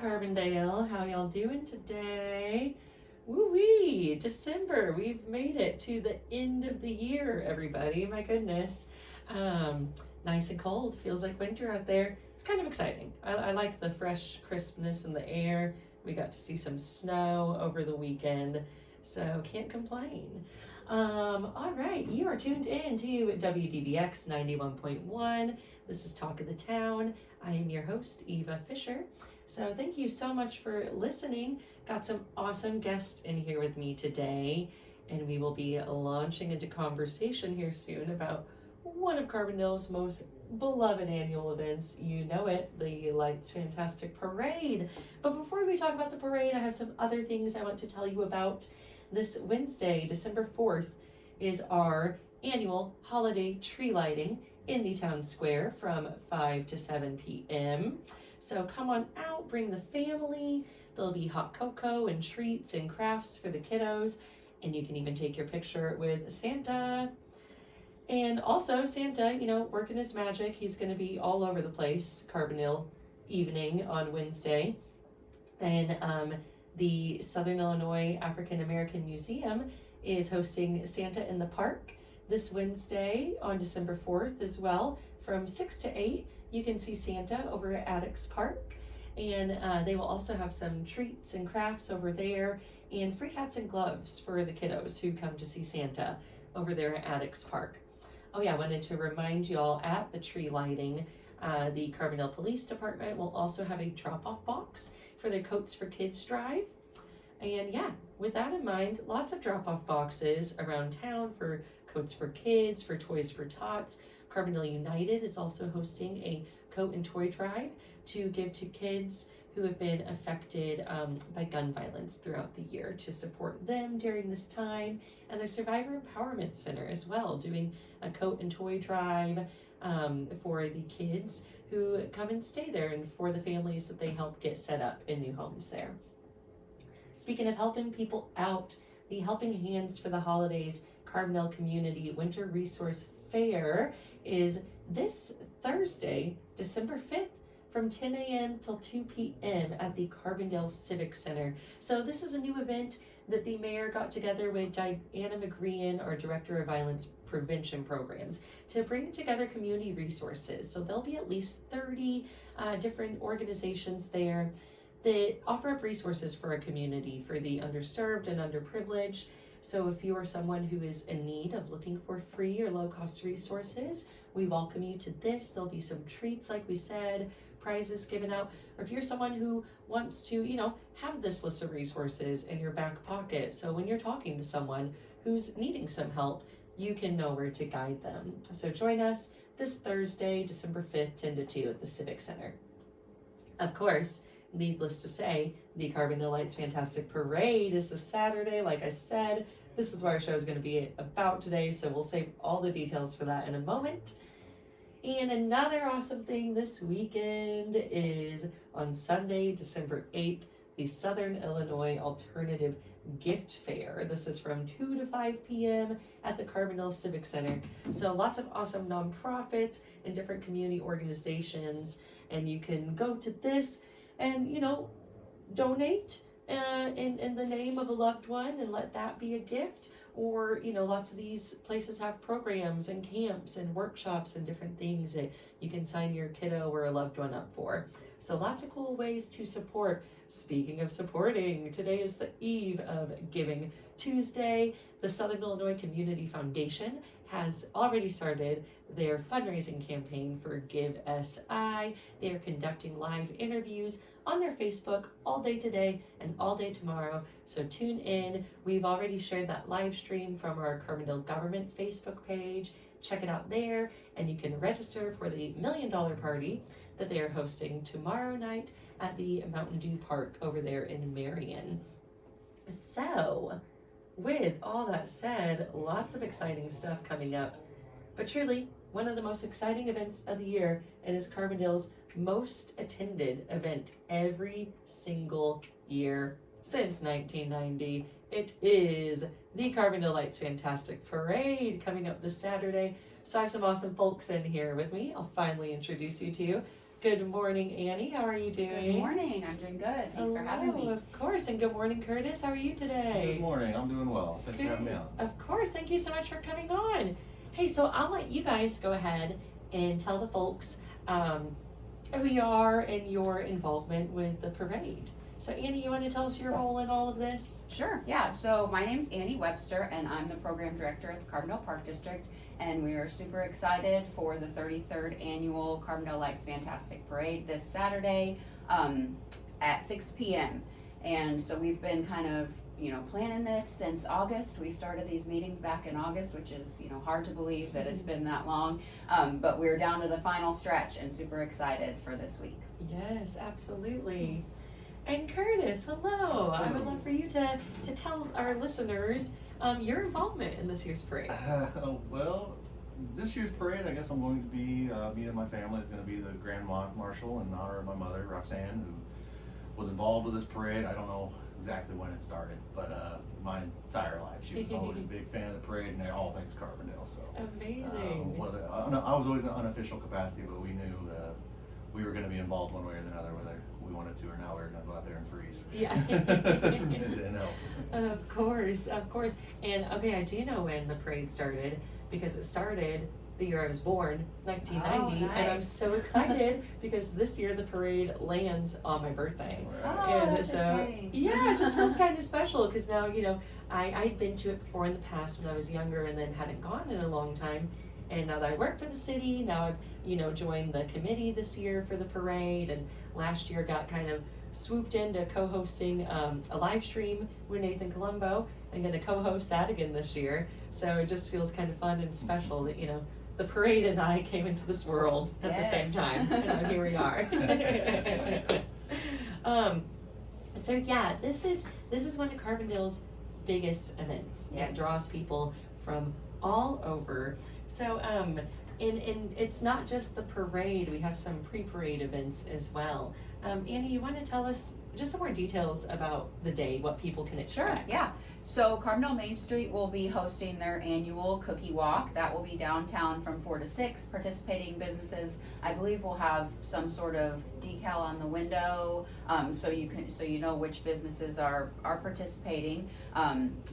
Carbondale. How y'all doing today? Woo-wee! December. We've made it to the end of the year, everybody. My goodness. Nice and cold. Feels like winter out there. It's kind of exciting. I like the fresh crispness in the air. We got to see some snow over the weekend, so can't complain. All right, you are tuned in to WDBX 91.1. This is Talk of the Town. I am your host, Eva Fisher. So thank you so much for listening. Got some awesome guests in here with me today, and we will be launching into conversation here soon about one of Carbondale's most beloved annual events. You know it, the Lights Fantastic Parade. But before we talk about the parade, I have some other things I want to tell you about. This Wednesday, December 4th, is our annual holiday tree lighting in the town square from 5 to 7 p.m. So come on out, bring the family. There'll be hot cocoa and treats and crafts for the kiddos, and you can even take your picture with Santa. And also Santa, working his magic. He's going to be all over the place, Carbondale evening on Wednesday. And the Southern Illinois African American Museum is hosting Santa in the Park this Wednesday on December 4th as well. From 6 to 8, you can see Santa over at Addicts Park. And they will also have some treats and crafts over there and free hats and gloves for the kiddos who come to see Santa over there at Addicts Park. Oh yeah, I wanted to remind you all at the tree lighting, the Carbondale Police Department will also have a drop-off box for their Coats for Kids drive. And yeah, with that in mind, lots of drop-off boxes around town for Coats for Kids, for Toys for Tots. Carbondale United is also hosting a coat and toy drive to give to kids who have been affected by gun violence throughout the year, to support them during this time. And their Survivor Empowerment Center as well, doing a coat and toy drive for the kids who come and stay there, and for the families that they help get set up in new homes there. Speaking of helping people out, the Helping Hands for the Holidays Carbondale Community Winter Resource Fair is this Thursday, December 5th, from 10 a.m. till 2 p.m. at the Carbondale Civic Center. So this is a new event that the mayor got together with Diana McGrean, our Director of Violence Prevention Programs, to bring together community resources. So there'll be at least 30 different organizations there that offer up resources for our community, for the underserved and underprivileged. So if you are someone who is in need of looking for free or low-cost resources, we welcome you to this. There'll be some treats, like we said, prizes given out. Or if you're someone who wants to, have this list of resources in your back pocket, so when you're talking to someone who's needing some help, you can know where to guide them. So join us this Thursday, December 5th, 10 to 2 at the Civic Center. Of course, needless to say, the Carbondale Lights Fantastic Parade is this Saturday. Like I said, this is what our show is going to be about today, so we'll save all the details for that in a moment. And another awesome thing this weekend is on Sunday, December 8th, the Southern Illinois Alternative Gift Fair. This is from 2 to 5 p.m. at the Carbondale Civic Center. So lots of awesome nonprofits and different community organizations, and you can go to this and, donate in the name of a loved one and let that be a gift. Or, lots of these places have programs and camps and workshops and different things that you can sign your kiddo or a loved one up for. So lots of cool ways to support. Speaking of supporting, today is the eve of Giving Tuesday. The Southern Illinois Community Foundation has already started their fundraising campaign for Give SI. They are conducting live interviews on their Facebook all day today and all day tomorrow, so tune in. We've already shared that live stream from our Carbondale Government Facebook page. Check it out there, and you can register for the $1 Million Party that they are hosting tomorrow night at the Mountain Dew Park over there in Marion. So, with all that said, lots of exciting stuff coming up. But truly, one of the most exciting events of the year, and is Carbondale's most attended event every single year since 1990. It is the Carbondale Lights Fantastic Parade coming up this Saturday. So I have some awesome folks in here with me. I'll finally introduce you to. Good morning, Annie. How are you doing? Good morning. I'm doing good. Thanks for having me. Of course. And good morning, Curtis. How are you today? Good morning. I'm doing well. Thanks for having me on. Of course. Thank you so much for coming on. Hey, so I'll let you guys go ahead and tell the folks who you are and your involvement with the parade. So Annie, you want to tell us your role in all of this? Sure, yeah. So my name's Annie Webster, and I'm the program director at the Carbondale Park District, and we are super excited for the 33rd annual Carbondale Lights Fantastic Parade this Saturday at 6 p.m. And so we've been kind of, planning this since August. We started these meetings back in August, which is, hard to believe that it's been that long. But we're down to the final stretch and super excited for this week. Yes, absolutely. And Curtis, hello. I would love for you to tell our listeners your involvement in this year's parade. Well, this year's parade, I guess I'm going to be, me and my family is going to be the Grand Marshal in honor of my mother, Roxanne, who was involved with this parade. I don't know exactly when it started, but my entire life. She was always a big fan of the parade and all things Carbondale. So amazing. I was always in an unofficial capacity, but we knew we were going to be involved one way or another, whether we wanted to or not. We were going to go out there and freeze. Yeah. And help. Of course. And okay, I do know when the parade started because it started the year I was born, 1990, oh, nice. And I'm so excited because this year the parade lands on my birthday. Oh, and that's so, exciting. yeah, it just feels kind of special because now, I'd been to it before in the past when I was younger and then hadn't gone in a long time. And now that I work for the city, now I've, joined the committee this year for the parade, and last year got kind of swooped into co-hosting a live stream with Nathan Colombo. I'm going to co-host that again this year. So it just feels kind of fun and special that, the parade and I came into this world at the same time. And here we are. So yeah, this is one of Carbondale's biggest events. Yes. It draws people from all over. So and it's not just the parade, we have some pre-parade events as well. Annie, you want to tell us just some more details about the day, what people can expect? Sure, yeah. So Carbondale Main Street will be hosting their annual cookie walk. That will be downtown from 4 to 6. Participating businesses, I believe, will have some sort of decal on the window, so you know which businesses are participating.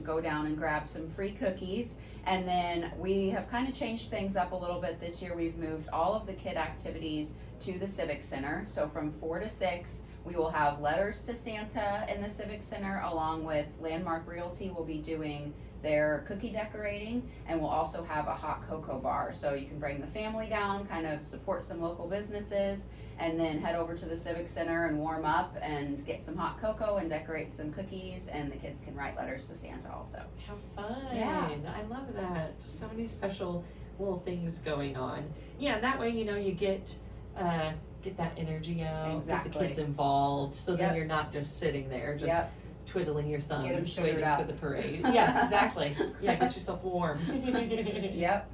Go down and grab some free cookies. And then we have kind of changed things up a little bit this year. We've moved all of the kid activities to the Civic Center. So from 4 to 6, we will have Letters to Santa in the Civic Center, along with Landmark Realty will be doing their cookie decorating, and we'll also have a hot cocoa bar. So you can bring the family down, kind of support some local businesses, and then head over to the Civic Center and warm up and get some hot cocoa and decorate some cookies, and the kids can write letters to Santa also. How fun. Yeah. I love that. So many special little things going on. Yeah, and that way, you get that energy out, Exactly. get the kids involved, so then Yep. you're not just sitting there, just Yep. twiddling your Get 'em thumbs sugared waiting up. for the parade. Yeah, exactly. Yeah, get yourself warm. Yep.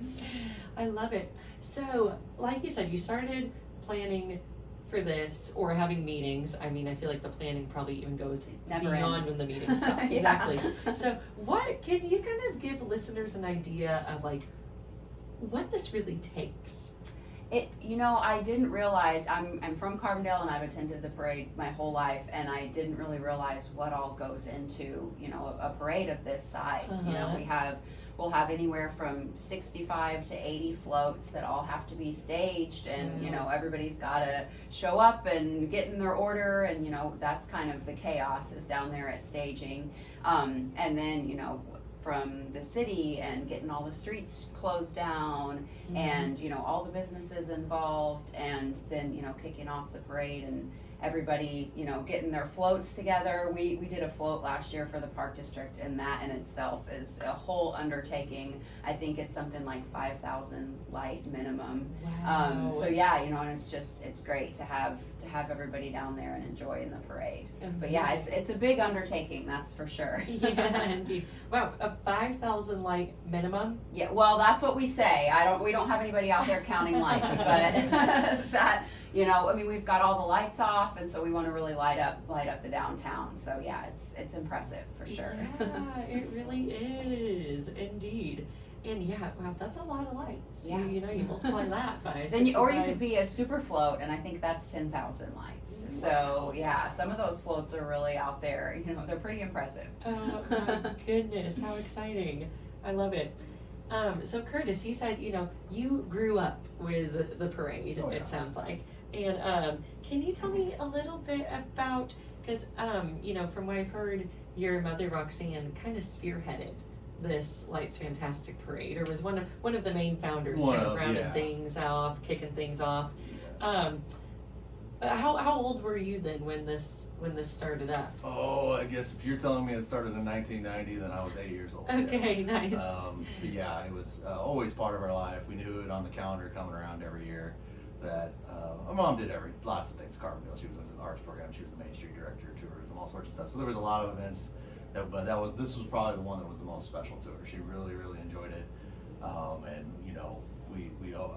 I love it. So, like you said, you started planning for this or having meetings. I mean, I feel like the planning probably even goes Never beyond ends. when the meetings stop. Yeah. Exactly. So, what can you kind of give listeners an idea of what this really takes? I didn't realize, I'm from Carbondale and I've attended the parade my whole life, and I didn't really realize what all goes into, a parade of this size. We'll have anywhere from 65 to 80 floats that all have to be staged, and everybody's got to show up and get in their order, and that's kind of the chaos is down there at staging. And then from the city and getting all the streets closed down, and all the businesses involved, and then kicking off the parade and everybody getting their floats together. We did a float last year for the park district, and that in itself is a whole undertaking. I think it's something like 5,000 light minimum. Wow. So yeah, and it's great to have everybody down there and enjoying the parade. Amazing. But yeah, it's a big undertaking, that's for sure. Yeah, indeed. Wow, a 5,000 light minimum? Yeah, well, that's what we say. We don't have anybody out there counting lights, but that, we've got all the lights off, and so we want to really light up the downtown. So yeah, it's impressive for sure. Yeah, it really is, indeed. And yeah, wow, that's a lot of lights. Yeah. You know, you multiply that by Then or you 65. could be a super float, and I think that's 10,000 lights. So yeah, some of those floats are really out there. You know, they're pretty impressive. Oh my goodness, how exciting. I love it. So Curtis, you said, you know, you grew up with the parade, Oh, yeah. it sounds like. And can you tell me a little bit about, because, you know, from what I've heard, your mother, Roxanne, kind of spearheaded this Lights Fantastic Parade, or was one of the main founders, kind of rounding yeah. things off, kicking things off. Yeah. How old were you then when this started up? Oh, I guess if you're telling me it started in 1990, then I was 8 years old. Okay, yes. nice. But yeah, it was always part of our life. We knew it on the calendar coming around every year. That my mom did lots of things. Carbondale, she was in the arts program. She was the Main Street director of tourism, all sorts of stuff. So there was a lot of events. But this was probably the one that was the most special to her. She really, really enjoyed it. And you know,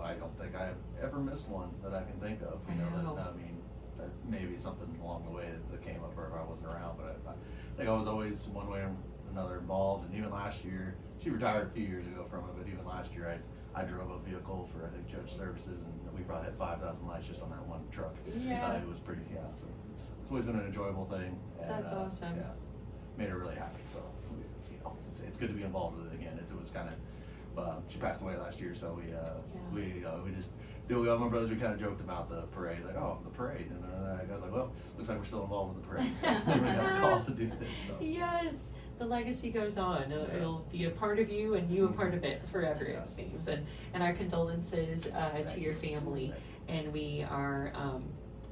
I don't think I have ever missed one that I can think of. You know, that, I mean, that maybe something along the way that came up or if I wasn't around. But I think I was always one way or another involved. And even last year, she retired a few years ago from it. But even last year, I drove a vehicle for I think Judge Services, and we probably had 5,000 lights just on that one truck. Yeah. It was pretty. Yeah. So it's always been an enjoyable thing. And, That's awesome. Yeah. Made her really happy, so you know, it's good to be involved with it again. It was kind of, she passed away last year, so we just do. My brothers, we kind of joked about the parade, like, oh, the parade, and I was like, well, looks like we're still involved with the parade, so we got a call to do this. So. Yes, the legacy goes on. It'll be a part of you, and you a part of it forever, it seems. And our condolences to your family, and we are,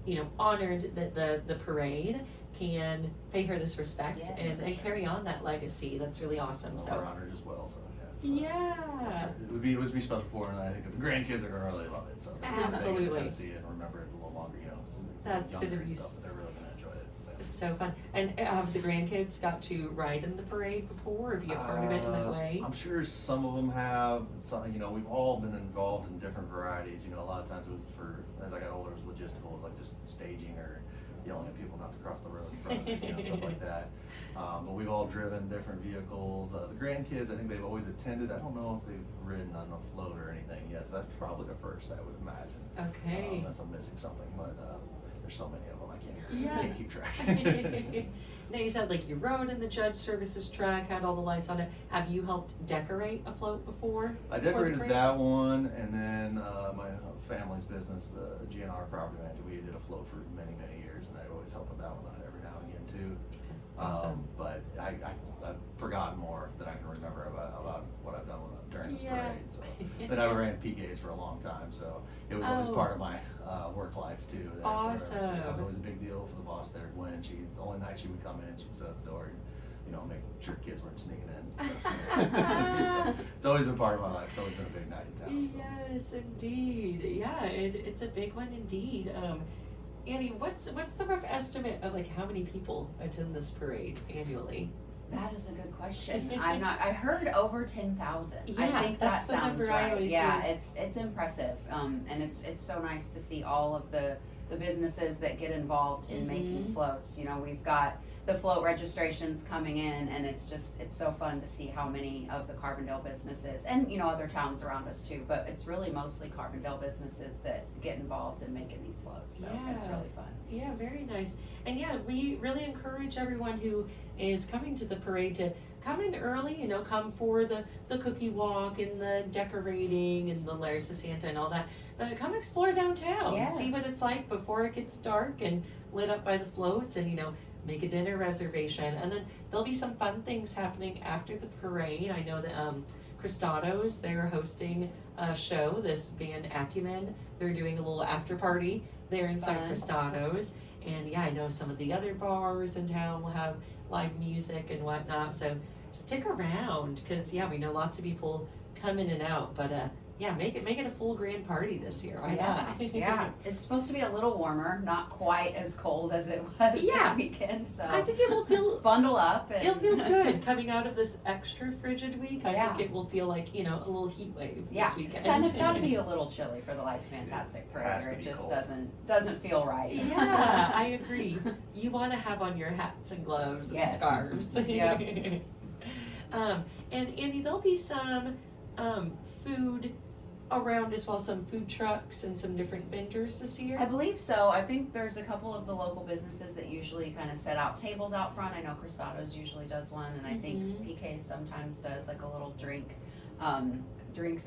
you know, honored that the parade can pay her this respect and carry on that legacy. That's really awesome. Well, so we're honored as well. So yeah, it would be special for her, and I think that the grandkids are gonna really love it. So absolutely, they can see it and remember it a little longer. You know, that's gonna be stuff, they're really gonna enjoy it. so fun. And have the grandkids got to ride in the parade before or be a part of it in that way? I'm sure some of them have. Some, you know, we've all been involved in different varieties. You know, a lot of times it was as I got older, it was logistical. It was like just staging or yelling at people not to cross the road in front of us, you know, stuff like that. But we've all driven different vehicles. The grandkids, I think they've always attended. I don't know if they've ridden on a float or anything yet, so that's probably the first, I would imagine. Okay. Unless I'm missing something, but there's so many of them, Yeah. I can't keep track. Now you said like you rode in the Judge Services truck, had all the lights on it. Have you helped decorate a float before? I decorated that one, and then my family's business, the GNR property manager, we did a float for many, many years, and I always help with that one every now and again too. Awesome. But I've forgotten more than I can remember about what I've done during this parade. So then I ran PKs for a long time, so it was always part of my work life too. Awesome. It was always a big deal for the boss there, Gwen. It's the only night she would come in, she'd sit at the door and, you know, make sure kids weren't sneaking in. So. It's always been part of my life. It's always been a big night in town. So. Yes, indeed. Yeah, it's a big one indeed. Annie, what's the rough estimate of like how many people attend this parade annually? That is a good question. I heard over 10,000. Yeah, I think that's that the sounds number I right. always Yeah, hear. it's impressive. And it's so nice to see all of the businesses that get involved in making floats. You know, we've got the float registrations coming in, and it's so fun to see how many of the Carbondale businesses, and you know, other towns around us too, but it's really mostly Carbondale businesses that get involved in making these floats. So it's really fun. Yeah, very nice. And yeah, we really encourage everyone who is coming to the parade to come in early, you know, come for the cookie walk and the decorating and the Layers of Santa and all that. But come explore downtown, Yes. see what it's like before it gets dark and lit up by the floats, and, you know, make a dinner reservation. And then there'll be some fun things happening after the parade. I know that Cristados, they're hosting a show, this band Acumen. They're doing a little after party there inside Fun. Cristados. And yeah, I know some of the other bars in town will have live music and whatnot. So stick around, because yeah, we know lots of people come in and out. But yeah, make it a full grand party this year. Why not? Yeah. It's supposed to be a little warmer, not quite as cold as it was this weekend. So I think it will feel bundle up. And it'll feel good coming out of this extra frigid week. I Yeah. think it will feel like, you know, a little heat wave yeah, this weekend. it's got to be a little chilly for the Lights Fantastic Parade, has or to it be just cold. doesn't feel right. Yeah, I agree. You want to have on your hats and gloves and Yes. scarves. Yep. And Andy, there'll be some food around as well, some food trucks and some different vendors this year? I believe so. I think there's a couple of the local businesses that usually kind of set out tables out front. I know Cristado's usually does one, and I think PK sometimes does like a little drinks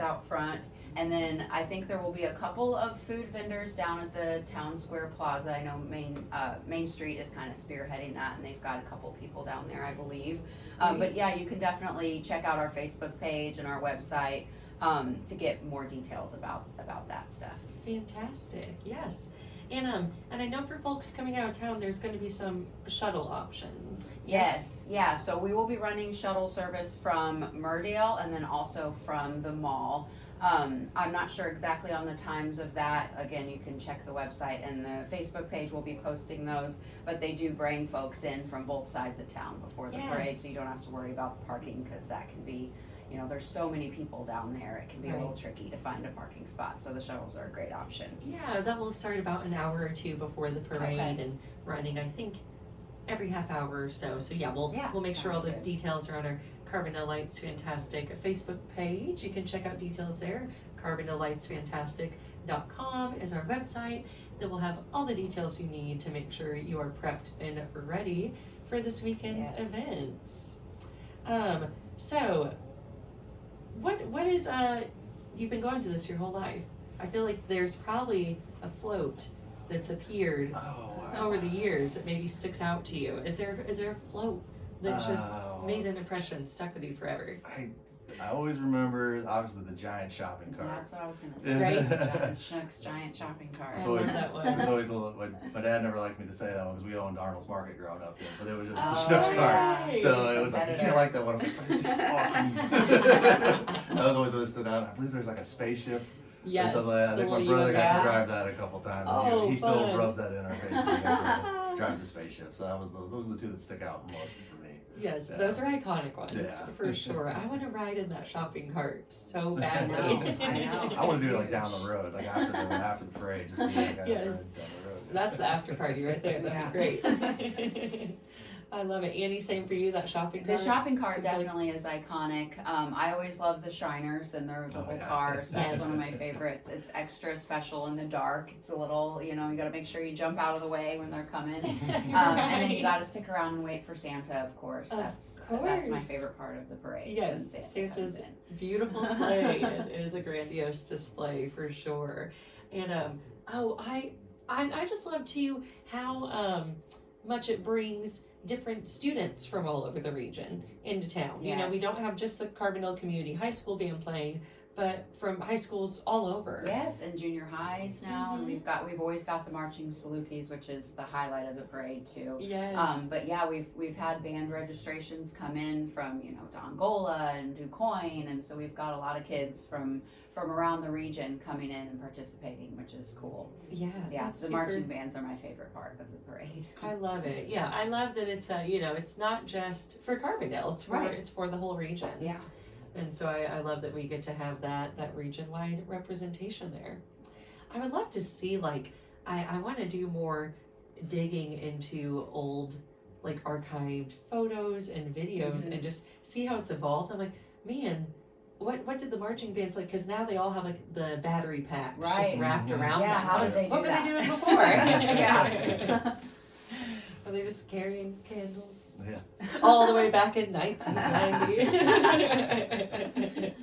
out front. And then I think there will be a couple of food vendors down at the Town Square Plaza. I know Main Street is kind of spearheading that, and they've got a couple people down there, I believe. But yeah, you can definitely check out our Facebook page and our website to get more details about that stuff. Fantastic. Yes. And I know for folks coming out of town, there's going to be some shuttle options. Yes. Yeah. So we will be running shuttle service from Murdale and then also from the mall. I'm not sure exactly on the times of that. Again, you can check the website and the Facebook page will be posting those, but they do bring folks in from both sides of town before the parade, so you don't have to worry about the parking, because that can be, there's so many people down there, it can be a little tricky to find a parking spot, so the shuttles are a great option. Yeah, that will start about an hour or two before the parade and running, I think, every half hour or so. So yeah, we'll make sure all those details are on our Carbondale Lights Fantastic Facebook page. You can check out details there. CarbondaleLightsFantastic.com is our website that will have all the details you need to make sure you are prepped and ready for this weekend's events. So what is you've been going to this your whole life? I feel like there's probably a float that's appeared over the years that maybe sticks out to you. Is there a float that's just made an impression, stuck with you forever? I always remember, obviously, the giant shopping cart. That's what I was going to say. Right? Schnucks giant shopping cart. I love that one. It was always a little, my dad never liked me to say that one because we owned Arnold's Market growing up, but it was just the Schnucks cart. So it was like, you can't like that one. I was like, but it's awesome. That was always what stood out. I believe there's like a spaceship. Yes. I think my brother got to drive that a couple times. Oh, he still rubs that in our face. Drive the spaceship. So those are the two that stick out most for me. Yes, those are iconic ones for sure. I want to ride in that shopping cart so badly. I know. I want to do it like down the road, like after the parade, just be like down the road. That's the after party right there. That'd be great. I love it. Annie, same for you, that shopping cart? The shopping cart definitely is iconic. I always love the Shiners and their little cars. That's one of my favorites. It's extra special in the dark. It's a little, you got to make sure you jump out of the way when they're coming. And then you got to stick around and wait for Santa, of course. That's my favorite part of the parade. Yes, Santa's beautiful sleigh. It is a grandiose display for sure. And I just love too how much it brings different students from all over the region into town. We don't have just the Carbondale Community High School band playing, but from high schools all over. Yes, and junior highs now. And we've always got the marching Salukis, which is the highlight of the parade too. Yes. But yeah, we've had band registrations come in from Dongola and DuQuoin, and so we've got a lot of kids from around the region coming in and participating, which is cool. Yeah, the marching bands are my favorite part of the parade. I love it. Yeah, I love that it's it's not just for Carbondale. It's for the whole region. Yeah. And so I love that we get to have that region-wide representation there. I would love to see, I want to do more digging into old, archived photos and videos and just see how it's evolved. I'm like, man, what did the marching bands like? Because now they all have, the battery packs just wrapped around them. How did they do what that? were they doing before? Yeah. Are they just carrying candles? Yeah. All the way back in 1990.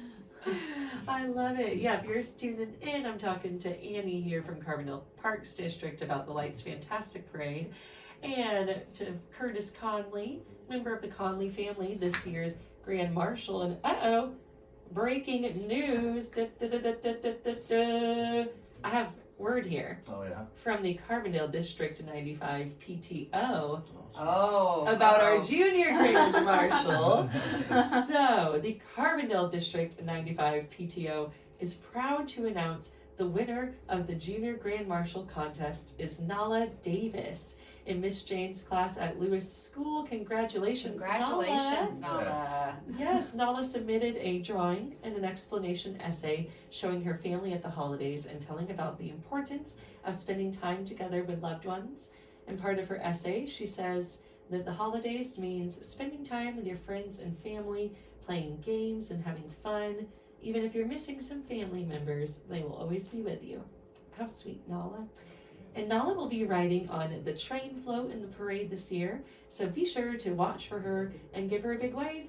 I love it. Yeah, if you're just tuning in, I'm talking to Annie here from Carbondale Parks District about the Lights Fantastic Parade. And to Curtis Conley, member of the Conley family, this year's Grand Marshal. And breaking news. I have word here. Oh, yeah? From the Carbondale District 95 PTO. Oh. About our junior Grand Marshal. So, the Carbondale District 95 PTO is proud to announce the winner of the Junior Grand Marshal contest is Nala Davis in Miss Jane's class at Lewis School. Congratulations, Nala. Yes, Nala submitted a drawing and an explanation essay showing her family at the holidays and telling about the importance of spending time together with loved ones. And part of her essay, she says that the holidays means spending time with your friends and family, playing games and having fun, Even if you're missing some family members, they will always be with you. How sweet, Nala. And Nala will be riding on the train float in the parade this year, so be sure to watch for her and give her a big wave.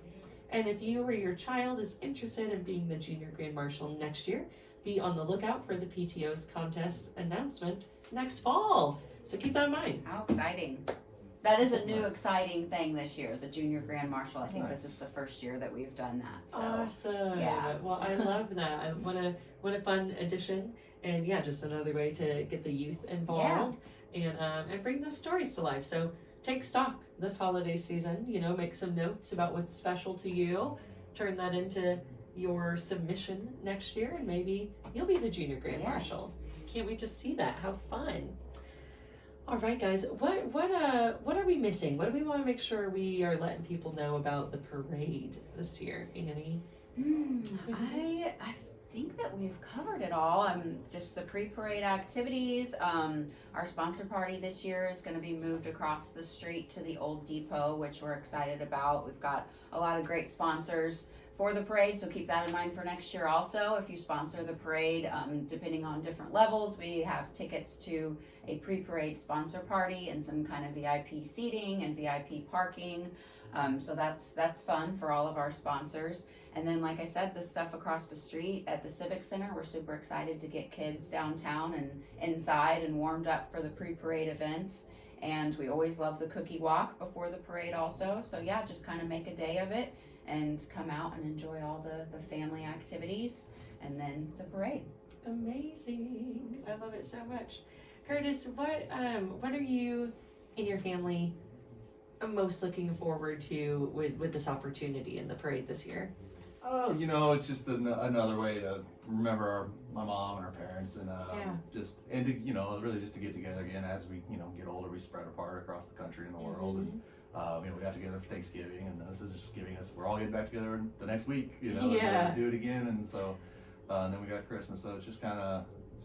And if you or your child is interested in being the Junior Grand Marshal next year, be on the lookout for the PTO's contest announcement next fall. So keep that in mind. How exciting. That is a new exciting thing this year, the Junior Grand Marshal. I think Nice. this is the first year that we've done that. So Awesome. yeah. Well, I love that. What a fun addition. And yeah, just another way to get the youth involved and bring those stories to life. So take stock this holiday season, make some notes about what's special to you, turn that into your submission next year, and maybe you'll be the Junior Grand Marshal. Can't wait to see that. How fun. All right, guys, what are we missing? What do we want to make sure we are letting people know about the parade this year, Annie? I think that we've covered it all. Just the pre-parade activities. Our sponsor party this year is going to be moved across the street to the old depot, which we're excited about. We've got a lot of great sponsors for the parade, so keep that in mind for next year also. If you sponsor the parade, depending on different levels, we have tickets to a pre-parade sponsor party and some kind of VIP seating and VIP parking. So that's fun for all of our sponsors. And then, like I said, the stuff across the street at the Civic Center, we're super excited to get kids downtown and inside and warmed up for the pre-parade events. And we always love the cookie walk before the parade also. So yeah, just kind of make a day of it and come out and enjoy all the family activities and then the parade. Amazing. I love it so much. Curtis, what are you and your family most looking forward to with this opportunity in the parade this year? Oh, it's just another way to remember my mom and our parents, and really just to get together again as we get older. We spread apart across the country and the world, and we got together for Thanksgiving, and this is just giving us. We're all getting back together the next week, to do it again, and so and then we got Christmas, so it's just kind of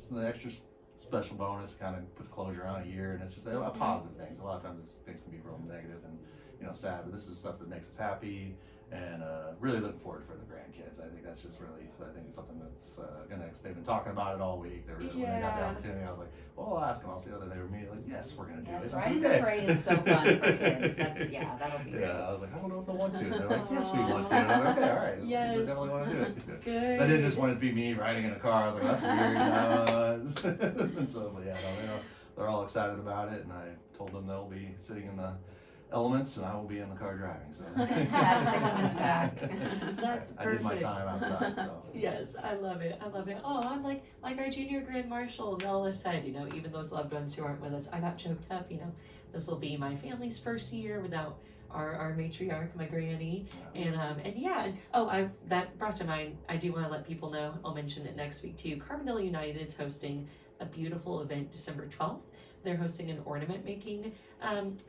the extra special bonus. Kind of puts closure on a year, and it's just a positive things. A lot of times things can be real negative and sad, but this is stuff that makes us happy. And really looking forward for the grandkids. I think that's just really, it's something that's they've been talking about it all week. When they got the opportunity, I was like, well, I'll ask them. I'll see whether they were immediately like, yes, we're going to do it. That's right. The parade is so fun for kids. That'll be great. Yeah, I was like, I don't know if they want to. They're like, yes, we want to. And I was like, okay, all right. Yes. We definitely want to do it. Good. I didn't just want it to be me riding in a car. I was like, that's weird. And so, but yeah, they're all excited about it. And I told them they'll be sitting in the elements, and I will be in the car driving. So Stick them in the back. That's perfect. I did my time outside. So Yes, I love it. Oh, I'm like our Junior Grand Marshal Nala said. Even those loved ones who aren't with us, I got choked up. This will be my family's first year without our matriarch, my granny, that brought to mind. I do want to let people know. I'll mention it next week too. Carbondale United is hosting a beautiful event December 12th. They're hosting an ornament making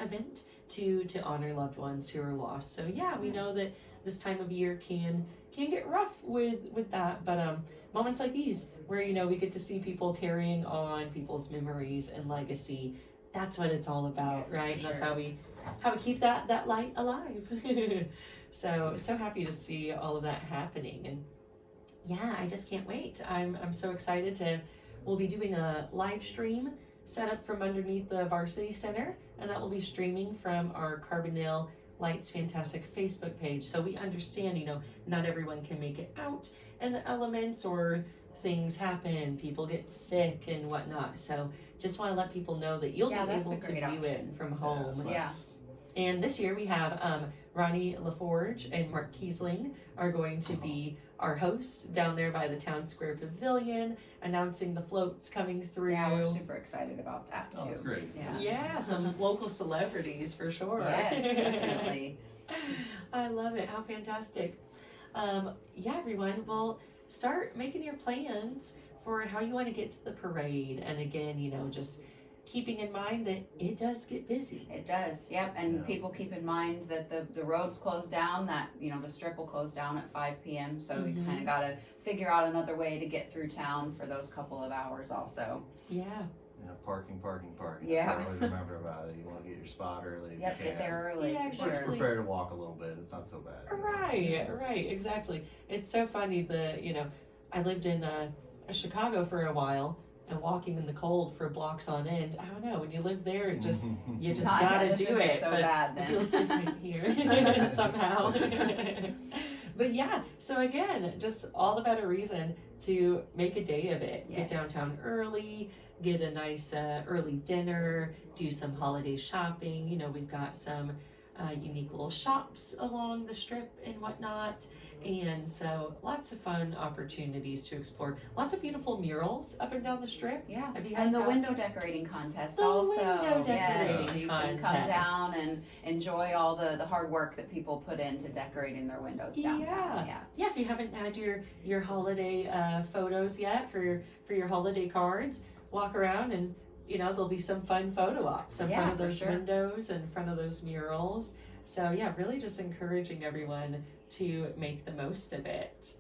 event to honor loved ones who are lost. So yeah, we know that this time of year can get rough with that, but moments like these where we get to see people carrying on people's memories and legacy. That's what it's all about, right? Sure. That's how we keep that light alive. So happy to see all of that happening, and yeah, I just can't wait. I'm so excited we'll be doing a live stream set up from underneath the Varsity Center, and that will be streaming from our Carbondale Lights Fantastic Facebook page. So we understand, not everyone can make it out, and the elements or things happen, people get sick and whatnot. So just want to let people know that you'll be able to view it from home. Yeah. And this year we have Ronnie LaForge and Mark Kiesling are going to be our hosts down there by the Town Square Pavilion, announcing the floats coming through. Yeah, we're super excited about that too. Oh, that's great. Yeah, some local celebrities for sure. Yes, definitely. I love it. How fantastic. Everyone, well, start making your plans for how you want to get to the parade. And again, just keeping in mind that it does get busy. It does, yep. And people keep in mind that the roads close down, that, the strip will close down at 5 p.m. So you kind of got to figure out another way to get through town for those couple of hours also. Yeah. parking. Yeah. That's what I always remember about it. You want to get your spot early. if Yep, you get can. there early. Yeah, for sure. exactly. Prepare to walk a little bit. It's not so bad. Right, exactly. It's so funny I lived in Chicago for a while, and walking in the cold for blocks on end. I don't know, when you live there, you just gotta do it. So but bad, it feels different here somehow. But yeah, so again, just all the better reason to make a day of it. Yes. Get downtown early, get a nice early dinner, do some holiday shopping. We've got some unique little shops along the strip and whatnot. And so lots of fun opportunities to explore. Lots of beautiful murals up and down the strip. Yeah, Have you had and the that? window decorating contest The also. window Yes, decorating so you contest. can come down and enjoy all the hard work that people put into decorating their windows downtown. Yeah, if you haven't had your holiday photos yet for your holiday cards, walk around and there'll be some fun photo ops in front of for those sure. windows, in front of those murals. So yeah, really just encouraging everyone to make the most of it.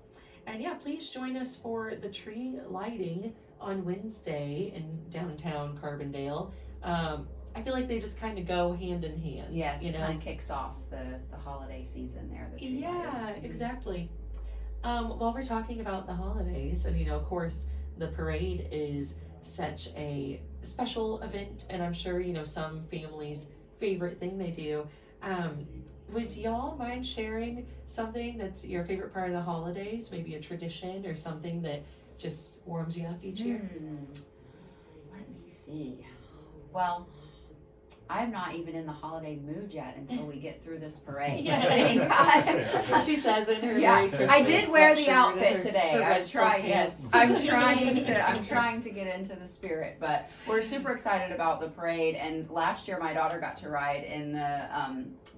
And yeah, please join us for the tree lighting on Wednesday in downtown Carbondale. I feel like they just kind of go hand in hand. Yes, kind of kicks off the holiday season there. The tree lighting. Exactly. While we're talking about the holidays, and of course, the parade is such a special event, and I'm sure some families' favorite thing they do. Would y'all mind sharing something that's your favorite part of the holidays? Maybe a tradition or something that just warms you up each year? Let me see. Well, I'm not even in the holiday mood yet until we get through this parade. She says in her Merry Christmas I did wear the sweatshirt outfit and today. her I red silk tried. pants. Yes, I'm trying to get into the spirit. But we're super excited about the parade. And last year, my daughter got to ride in the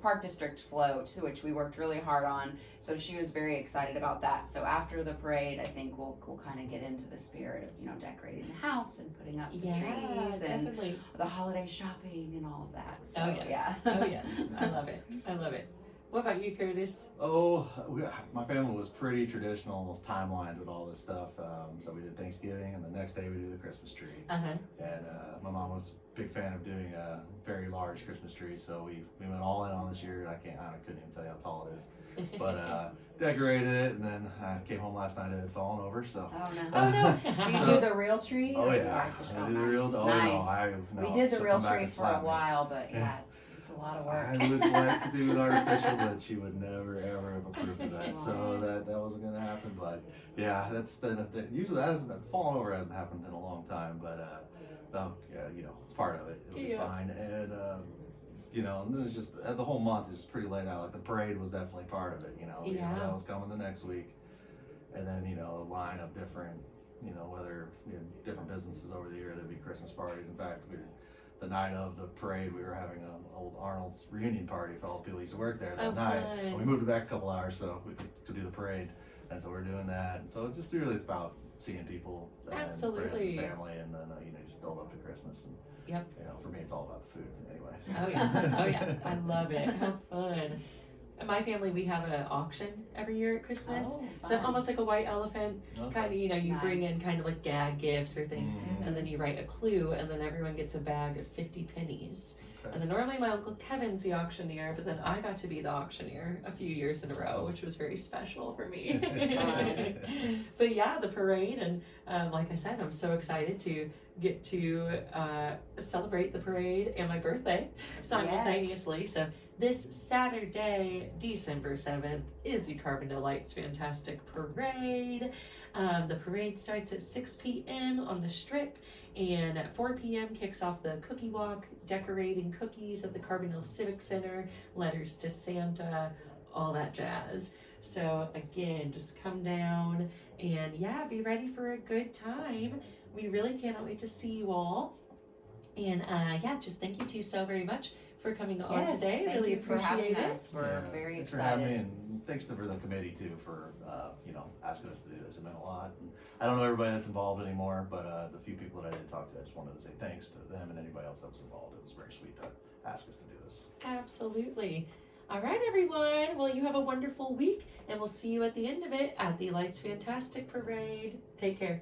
Park District float, which we worked really hard on. So she was very excited about that. So after the parade, I think we'll kind of get into the spirit of decorating the house and putting up the trees and definitely. the holiday shopping and all of that. So, Oh yes. I love it. What about you, Curtis? My family was pretty traditional timelines with all this stuff. So we did Thanksgiving, and the next day we do the Christmas tree. And my mom was a big fan of doing a very large Christmas tree, so we went all in on this year. I couldn't even tell you how tall it is, but decorated it, and then I came home last night and it had fallen over. So oh no! Do you do the real tree? Oh yeah, I do the real. Nice. No, we did the real come back tree and for a slap me. while, but yeah, it's a lot of work. I would like to do an artificial, but she would never ever have approved of that. So that wasn't going to happen. But yeah, that's usually that hasn't fallen over hasn't happened in a long time. But it's part of it. It'll be fine. And and then it's just the whole month is just pretty laid out. Like the parade was definitely part of it. That was coming the next week, and then a line of different whether different businesses over the year. There'd be Christmas parties. In fact, the night of the parade, we were having an old Arnold's reunion party for all the people who used to work there that night. Fun. And we moved it back a couple hours so we could do the parade. And so we're doing that. And so it just really it's about seeing people and Absolutely. friends and family, and then just build up to Christmas. And for me, it's all about the food anyway. So. Oh yeah, I love it. How fun. In my family, we have an auction every year at Christmas. So almost like a white elephant, kind of, you bring in kind of like gag gifts or things, and then you write a clue, and then everyone gets a bag of 50 pennies. Okay. And then normally my Uncle Kevin's the auctioneer, but then I got to be the auctioneer a few years in a row, which was very special for me. But yeah, the parade, and like I said, I'm so excited to get to celebrate the parade and my birthday simultaneously. So this Saturday, December 7th, is the Carbondale Lights Fantastic Parade. The parade starts at 6 p.m. on the Strip, and at 4 p.m. kicks off the cookie walk, decorating cookies at the Carbondale Civic Center, letters to Santa, all that jazz. So again, just come down and be ready for a good time. We really cannot wait to see you all. And just thank you two so very much for coming on today. Thank really you for appreciate having it. us. We're very thanks excited. for having me, and thanks for the committee too for asking us to do this. It meant a lot. And I don't know everybody that's involved anymore, but the few people that I did talk to, I just wanted to say thanks to them and anybody else that was involved. It was very sweet to ask us to do this. Absolutely. All right, everyone. Well, you have a wonderful week, and we'll see you at the end of it at the Lights Fantastic Parade. Take care.